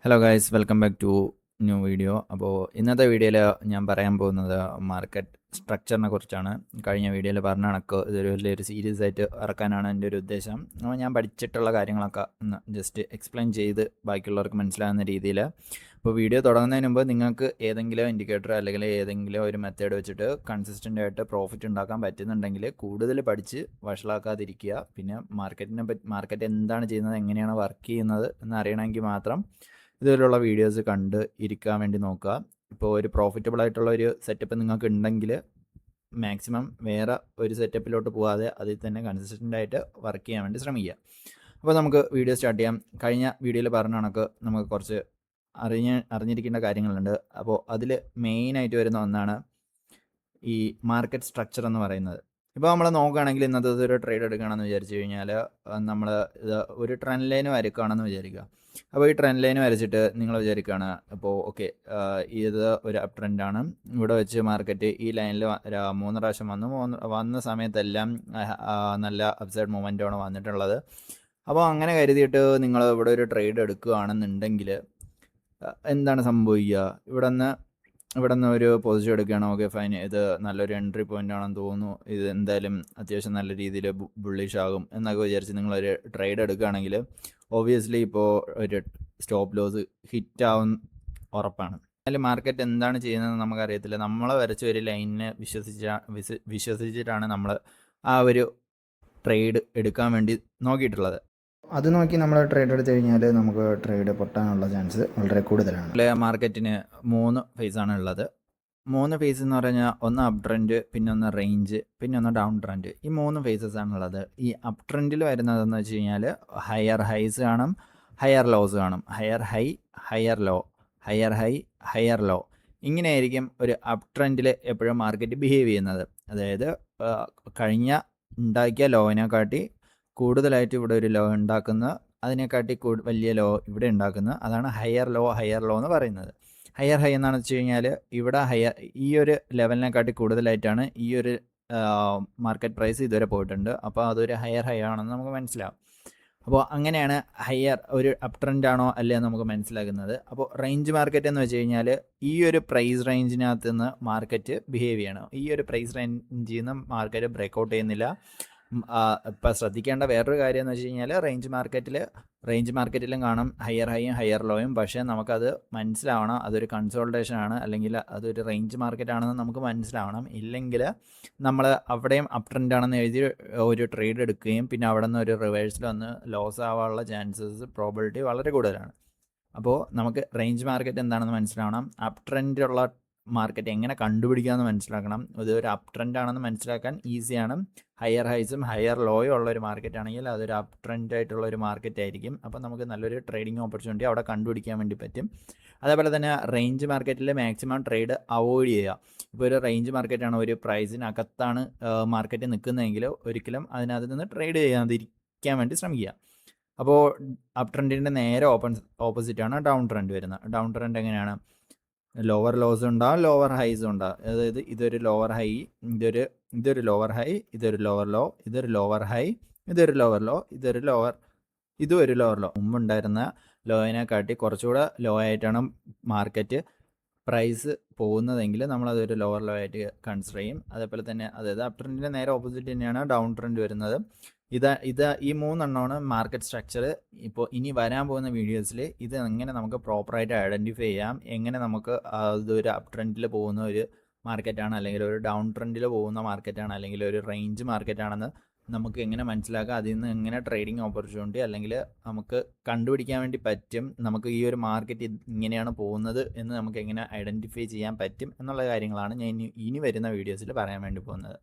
Hello guys, welcome back to new video. അപ്പോൾ ഇന്നത്തെ വീഡിയോയിൽ ഞാൻ പറയാൻ പോകുന്നത് മാർക്കറ്റ് സ്ട്രക്ചറിനെ കുറിച്ചാണ്. കഴിഞ്ഞ വീഡിയോയിൽ പറഞ്ഞ കണക്ക് ഇതൊരു വലിയൊരു സീരീസ് ആയിട്ട് ഇറക്കാനാണ് എൻ്റെ ഒരു ഉദ്ദേശം. അപ്പോൾ ഞാൻ പഠിച്ചിട്ടുള്ള കാര്യങ്ങളൊക്കെ ഒന്ന് ജസ്റ്റ് എക്സ്പ്ലെയിൻ ചെയ്ത് ബാക്കിയുള്ളവർക്ക് മനസ്സിലാകുന്ന രീതിയിൽ. അപ്പോൾ വീഡിയോ തുടങ്ങുന്നതിന് മുമ്പ് നിങ്ങൾക്ക് ഏതെങ്കിലും ഇൻഡിക്കേറ്റർ അല്ലെങ്കിൽ ഏതെങ്കിലും ഒരു മെത്തേഡ് വെച്ചിട്ട് കൺസിസ്റ്റൻ്റ് ആയിട്ട് പ്രോഫിറ്റ് ഉണ്ടാക്കാൻ പറ്റുന്നുണ്ടെങ്കിൽ കൂടുതൽ പഠിച്ച് വഷളാക്കാതിരിക്കുക. പിന്നെ മാർക്കറ്റ് എന്താണ് ചെയ്യുന്നത്, എങ്ങനെയാണ് വർക്ക് ചെയ്യുന്നത് എന്ന് അറിയണമെങ്കിൽ മാത്രം ഇതുപോലുള്ള വീഡിയോസ് കണ്ട് ഇരിക്കാൻ വേണ്ടി നോക്കുക. ഇപ്പോൾ ഒരു പ്രോഫിറ്റബിൾ ആയിട്ടുള്ള ഒരു സെറ്റപ്പ് നിങ്ങൾക്ക് ഉണ്ടെങ്കിൽ മാക്സിമം വേറെ ഒരു സെറ്റപ്പിലോട്ട് പോകാതെ അതിൽ തന്നെ കൺസിസ്റ്റൻ്റ് ആയിട്ട് വർക്ക് ചെയ്യാൻ വേണ്ടി ശ്രമിക്കുക. അപ്പോൾ നമുക്ക് വീഡിയോ സ്റ്റാർട്ട് ചെയ്യാം. കഴിഞ്ഞ വീഡിയോയിൽ പറഞ്ഞ കണക്ക് നമുക്ക് കുറച്ച് അറിഞ്ഞിരിക്കേണ്ട കാര്യങ്ങളുണ്ട്. അപ്പോൾ അതിൽ മെയിനായിട്ട് വരുന്ന ഒന്നാണ് ഈ മാർക്കറ്റ് സ്ട്രക്ചർ എന്ന് പറയുന്നത്. ഇപ്പോൾ നമ്മൾ നോക്കുകയാണെങ്കിൽ ഇന്നത്തെ ഒരു ട്രേഡ് എടുക്കുകയാണെന്ന് വിചാരിച്ചു കഴിഞ്ഞാൽ നമ്മൾ ഇത് ഒരു ട്രെൻഡ് ലൈൻ വരക്കുകയാണെന്ന് വിചാരിക്കുക. അപ്പോൾ ഈ ട്രെൻഡ് ലൈൻ വരച്ചിട്ട് നിങ്ങൾ വിചാരിക്കുകയാണ് അപ്പോൾ ഓക്കെ, ഇത് ഒരു അപ്പ് ട്രെൻഡാണ്. ഇവിടെ വെച്ച് മാർക്കറ്റ് ഈ ലൈനിൽ 3 പ്രാവശ്യം വന്ന സമയത്തെല്ലാം നല്ല അപ്സൈഡ് മൂവ്മെൻറ്റാണ് വന്നിട്ടുള്ളത്. അപ്പോൾ അങ്ങനെ കരുതിയിട്ട് നിങ്ങൾ ഇവിടെ ഒരു ട്രേഡ് എടുക്കുകയാണെന്നുണ്ടെങ്കിൽ എന്താണ് സംഭവിക്കുക? ഇവിടെ നിന്ന് ഒരു പൊസിഷൻ എടുക്കുകയാണ്. ഓക്കെ ഫൈൻ, ഇത് നല്ലൊരു എൻട്രി പോയിന്റ് ആണെന്ന് തോന്നുന്നു, ഇത് എന്തായാലും അത്യാവശ്യം നല്ല രീതിയിൽ ബുള്ളിഷ് ആകും എന്നൊക്കെ വിചാരിച്ച് നിങ്ങളൊരു ട്രേഡ് എടുക്കുകയാണെങ്കിൽ ഒബ്വിയസ്ലി ഇപ്പോൾ ഒരു സ്റ്റോപ്പ് ലോസ് ഹിറ്റ് ആവും ഉറപ്പാണ്. അതിൽ മാർക്കറ്റ് എന്താണ് ചെയ്യുന്നതെന്ന് നമുക്കറിയത്തില്ല. നമ്മളെ വരച്ച ഒരു ലൈനിനെ വിശ്വസിച്ചിട്ടാണ് നമ്മൾ ആ ഒരു ട്രേഡ് എടുക്കാൻ വേണ്ടി നോക്കിയിട്ടുള്ളത്. അത് നോക്കി നമ്മൾ ട്രേഡ് എടുത്തു കഴിഞ്ഞാൽ നമുക്ക് ട്രേഡ് പൊട്ടാനുള്ള ചാൻസ് വളരെ കൂടുതലാണ്. മാർക്കറ്റിന് 3 ഫേസാണ് ഉള്ളത്. 3 ഫേസ് എന്ന് പറഞ്ഞാൽ ഒന്ന് അപ്പ് ട്രെൻഡ്, പിന്നെ ഒന്ന് റേഞ്ച്, പിന്നെ ഒന്ന് ഡൗൺ ട്രെൻഡ്. ഈ 3 ഫേസസ് ആണുള്ളത്. ഈ അപ്പ് ട്രെൻഡിൽ വരുന്നതെന്ന് വെച്ച് കഴിഞ്ഞാൽ ഹയർ ഹൈസ് കാണും, ഹയർ ലോസ് കാണും. Higher high, higher low, higher high, higher low. ഇങ്ങനെയായിരിക്കും ഒരു അപ്പ് ട്രെൻഡിൽ എപ്പോഴും മാർക്കറ്റ് ബിഹേവ് ചെയ്യുന്നത്. അതായത് കഴിഞ്ഞ ഉണ്ടാക്കിയ ലോവിനെക്കാട്ടി കൂടുതലായിട്ട് ഇവിടെ ഒരു ലോ ഉണ്ടാക്കുന്ന, അതിനെക്കാട്ടി വലിയ ലോ ഇവിടെ ഉണ്ടാക്കുന്ന, അതാണ് ഹയർ ലോ എന്ന് പറയുന്നത്. ഹയർ ഹൈ എന്നാണ് വെച്ച് കഴിഞ്ഞാൽ ഇവിടെ ഈ ഒരു ലെവലിനെക്കാട്ടി കൂടുതലായിട്ടാണ് ഈ ഒരു മാർക്കറ്റ് പ്രൈസ് ഇതുവരെ പോയിട്ടുണ്ട്. അപ്പോൾ അതൊരു ഹയർ ഹൈ ആണെന്ന് നമുക്ക് മനസ്സിലാവും. അപ്പോൾ അങ്ങനെയാണ് ഹയർ ഒരു അപ്പ് ട്രെൻഡ് ആണോ അല്ലേ എന്ന് നമുക്ക് മനസ്സിലാക്കുന്നത്. അപ്പോൾ റേഞ്ച് മാർക്കറ്റ് എന്ന് വെച്ച് കഴിഞ്ഞാൽ ഈ ഒരു പ്രൈസ് റേഞ്ചിനകത്ത് നിന്ന് മാർക്കറ്റ് ബിഹേവ് ചെയ്യണം. ഈ ഒരു പ്രൈസ് റേഞ്ചിൽ നിന്ന് മാർക്കറ്റ് ബ്രേക്കൗട്ട് ചെയ്യുന്നില്ല. ഇപ്പം ശ്രദ്ധിക്കേണ്ട വേറൊരു കാര്യം എന്ന് വെച്ച് കഴിഞ്ഞാൽ റേഞ്ച് മാർക്കറ്റിലും കാണും ഹയർ ഹൈയും ഹയർ ലോയും. പക്ഷേ നമുക്കത് മനസ്സിലാവണം അതൊരു കൺസോൾട്ടേഷൻ ആണ്, അല്ലെങ്കിൽ അതൊരു റേഞ്ച് മാർക്കറ്റ് ആണെന്ന് നമുക്ക് മനസ്സിലാവണം. ഇല്ലെങ്കിൽ നമ്മൾ അവിടെയും അപ്പ് ട്രെൻഡ് ആണെന്ന് എഴുതി ഒരു ട്രേഡ് എടുക്കുകയും പിന്നെ അവിടെ നിന്ന് ഒരു റിവേഴ്സിൽ വന്ന് ലോസ് ആവാനുള്ള പ്രോബിലിറ്റി വളരെ കൂടുതലാണ്. അപ്പോൾ നമുക്ക് റേഞ്ച് മാർക്കറ്റ് എന്താണെന്ന് മനസ്സിലാവണം. അപ്പ് ട്രെൻഡുള്ള മാർക്കറ്റ് എങ്ങനെ കണ്ടുപിടിക്കാമെന്ന് മനസ്സിലാക്കണം. ഇത് ഒരു അപ്പ് ട്രെൻഡ് ആണെന്ന് മനസ്സിലാക്കാൻ ഈസിയാണ്. ഹയർ ഹൈസും ഹയർ ലോയും ഉള്ള ഒരു മാർക്കറ്റ് ആണെങ്കിൽ അതൊരു അപ്പ് ട്രെൻഡ് ആയിട്ടുള്ള ഒരു മാർക്കറ്റ് ആയിരിക്കും. അപ്പോൾ നമുക്ക് നല്ലൊരു ട്രേഡിംഗ് ഓപ്പർച്യൂണിറ്റി അവിടെ കണ്ടുപിടിക്കാൻ വേണ്ടി പറ്റും. അതേപോലെ തന്നെ റേഞ്ച് മാർക്കറ്റിൽ മാക്സിമം ട്രേഡ് അവോയ്ഡ് ചെയ്യുക. ഇപ്പോൾ ഒരു റേഞ്ച് മാർക്കറ്റാണ്, ഒരു പ്രൈസിനകത്താണ് മാർക്കറ്റ് നിൽക്കുന്നതെങ്കിൽ ഒരിക്കലും അതിനകത്ത് നിന്ന് ട്രേഡ് ചെയ്യാതിരിക്കാൻ വേണ്ടി ശ്രമിക്കുക. അപ്പോൾ അപ്പ് ട്രെൻഡിൻ്റെ നേരെ ഓപ്പോസിറ്റാണ് ഡൗൺ ട്രെൻഡ് വരുന്നത്. ഡൗൺ ട്രെൻഡ് എങ്ങനെയാണ്? ലോവർ ലോസ് ഉണ്ടാവും, ലോവർ ഹൈസ് ഉണ്ടാവും. അതായത് ഇതൊരു ലോവർ ഹൈ, ഇതൊരു ലോവർ ഹൈ, ഇതൊരു ലോവർ ലോ, ഇതൊരു ലോവർ ഹൈ, ഇതൊരു ലോവർ ലോ, ഇതും ഒരു ലോവർ ലോ. മുമ്പുണ്ടായിരുന്ന ലോയിനെക്കാട്ടി കുറച്ചുകൂടെ ലോ ആയിട്ടാണ് മാർക്കറ്റ് പ്രൈസ് പോകുന്നതെങ്കിൽ നമ്മളതൊരു ലോവർ ലോ ആയിട്ട് കൺസിഡർ ചെയ്യും. അതേപോലെ തന്നെ അതായത് അപ്പ് ട്രെൻഡിൻ്റെ നേരെ ഓപ്പോസിറ്റ് തന്നെയാണ് ഡൗൺ ട്രെൻഡ് വരുന്നത്. ഈ 3 എണ്ണമാണ് മാർക്കറ്റ് സ്ട്രക്ചർ. ഇപ്പോൾ ഇനി വരാൻ പോകുന്ന വീഡിയോസിൽ ഇത് എങ്ങനെ നമുക്ക് പ്രോപ്പറായിട്ട് ഐഡൻറ്റിഫൈ ചെയ്യാം, എങ്ങനെ നമുക്ക് അതൊരു അപ്പ് ട്രെൻഡിൽ പോകുന്ന ഒരു മാർക്കറ്റാണ്, അല്ലെങ്കിൽ ഒരു ഡൗൺ ട്രെൻഡിൽ പോകുന്ന മാർക്കറ്റാണ്, അല്ലെങ്കിൽ ഒരു റേഞ്ച് മാർക്കറ്റാണെന്ന് നമുക്ക് എങ്ങനെ മനസ്സിലാക്കാം, അതിൽ നിന്ന് എങ്ങനെ ട്രേഡിംഗ് ഓപ്പർച്യൂണിറ്റി അല്ലെങ്കിൽ നമുക്ക് കണ്ടുപിടിക്കാൻ വേണ്ടി പറ്റും, നമുക്ക് ഈ ഒരു മാർക്കറ്റ് ഇങ്ങനെയാണ് പോകുന്നത് എന്ന് നമുക്ക് എങ്ങനെ ഐഡൻറ്റിഫൈ ചെയ്യാൻ പറ്റും എന്നുള്ള കാര്യങ്ങളാണ് ഞാൻ ഇനി വരുന്ന വീഡിയോസിൽ പറയാൻ വേണ്ടി പോകുന്നത്.